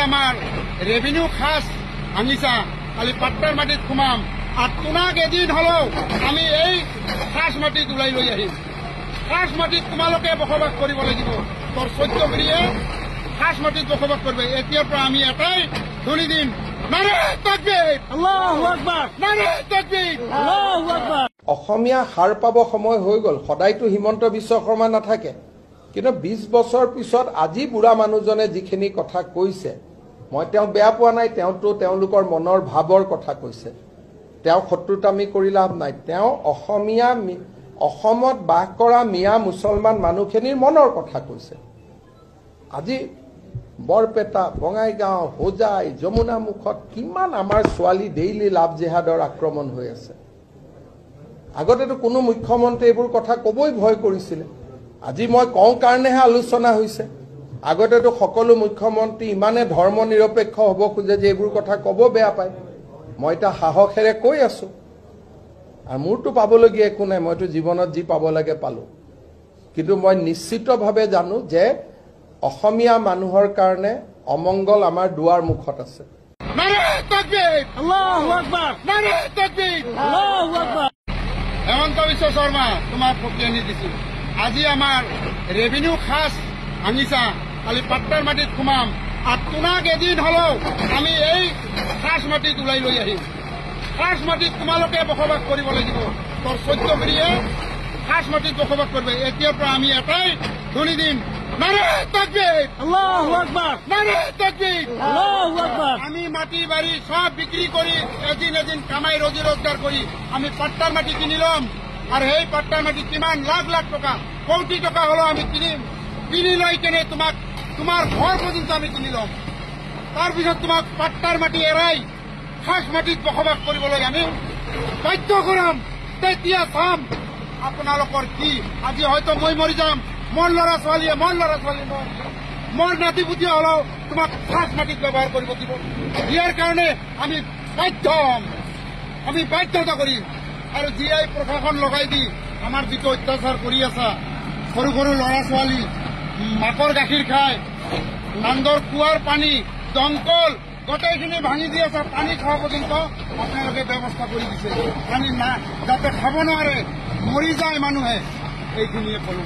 আমার রেভিনিউ খাস ভাঙিছা খালি পাট্টার মাটিত সোমাম আর তোমাক এদিন হলেও আমি এই খাস মাটিত ওলাই লৈ আহিম। খাস মাটিত তোমালোকে বসবাস কৰিব লাগিব। তোৰ 14 গুৰিয়ে খাস মাটিত বসবাস কৰবে। এতিয়াৰ পৰা আমি এটাই ধ্বনি দিম, নাৰে তাকবীৰ, আল্লাহু আকবাৰ, নাৰে তাকবীৰ, আল্লাহু আকবাৰ। অসমীয়া সাৰ পাব সময় হৈ গ'ল। সদায়তো হিমন্ত বিশ্ব শৰ্মা নাথাকে, কিন্তু 20 বছৰ পিছত আজি বুঢ়া মানুহজনে যিখিনি কথা কৈছে মই তেওঁক বেয়া পোৱা নাই। তেওঁতো তেওঁলোকৰ মনৰ ভাৱৰ কথা কৈছে। তেওঁ শত্ৰুতামি কৰি লাভ নাই। তেওঁ অসমত বাস কৰা মিয়া মুছলমান মানুহখিনিৰ মনৰ কথা কৈছে। আজি বৰপেটা, বঙাইগাঁও, হোজাই, যমুনামুখত কিমান আমাৰ ছোৱালী ডেইলি লাভ জেহাদৰ আক্ৰমণ হৈ আছে। আগতেতো কোনো মুখ্যমন্ত্ৰী এইবোৰ কথা ক'বই ভয় কৰিছিলে। আজি মই কওঁ কাৰণেহে আলোচনা হৈছে। আগতেতো সকলো মুখ্যমন্ত্ৰী ইমানে ধৰ্ম নিৰপেক্ষ হ'ব খোজে যে এইবোৰ কথা ক'ব বেয়া পায়। মই এটা সাহসেৰে কৈ আছো। আৰু মোৰতো পাবলগীয়া একো নাই, মইতো জীৱনত যি পাব লাগে পালো। কিন্তু মই নিশ্চিতভাৱে জানো যে অসমীয়া মানুহৰ কাৰণে অমংগল আমাৰ দুৱাৰ মুখত আছে। নারে তাকবীর, আল্লাহু আকবার, নারে তাকবীর, আল্লাহু আকবার। হেমন্ত বিশ্ব শর্মা তোমার প্রক্রিয়া দিছিল। আজি আমার রেভিনিউ খাস ভাঙিছা খালি পাট্টার মাটিত সোমাম আর তোমাক এদিন হলেও আমি এই খাস মাটিত ওলাই লৈ আহিম। খাস মাটিত তোমালোকে বসবাস কৰিব লাগিব। তোৰ 14 গুৰিয়ে খাস মাটিত বসবাস কৰবে। এতিয়াৰ পৰা আমি এটাই ধ্বনি দিম, নারে তাকবীর, আল্লাহু আকবার, নারে তাকবীর, আল্লাহু আকবার। আমি মাটি বাড়ি সব বিক্রি করি এদিন কামাই রোজি রোজগার করি আমি পাট্টার মাটি কিনিলাম। আর এই পাট্টার মাটি কিমান লাখ লাখ টাকা, কোটি টাকা হলো আমি কিনি লৈ কেনে তোমার ঘর পর্যন্ত আমি কিনিলাম। তাৰপিছত তোমাক পাট্টাৰ মাটি এৰাই খাস মাটিত বসবাস কৰিবলৈ আমি বাধ্য কৰাম। তেতিয়া চাম আপোনালোকৰ কি। আজি হয়তো মই মৰি যাম, মোৰ ল'ৰা ছোৱালীয়ে মোৰ নাতি পুতি হলেও তোমাক খাস মাটিত ব্যৱহাৰ কৰিব দিব। ইয়াৰ কাৰণে আমি বাধ্য হ'ম, আমি বাধ্যতা কৰিম। আৰু জিআই প্ৰশাসন লগাই দি আমাৰ যিটো অত্যাচাৰ কৰি আছা, সৰু সৰু ল'ৰা ছোৱালী মাকৰ গাখীৰ খায়, নান্দৰ কুঁৱাৰ পানী দমকল গোটেইখিনি ভাঙি দি আছে। পানী খোৱা পৰ্যন্ত আপোনালোকে ব্যৱস্থা কৰি দিছে। পানী না যাতে খাব নোৱাৰে, মৰি যায় মানুহে। এইখিনিয়ে ক'লো।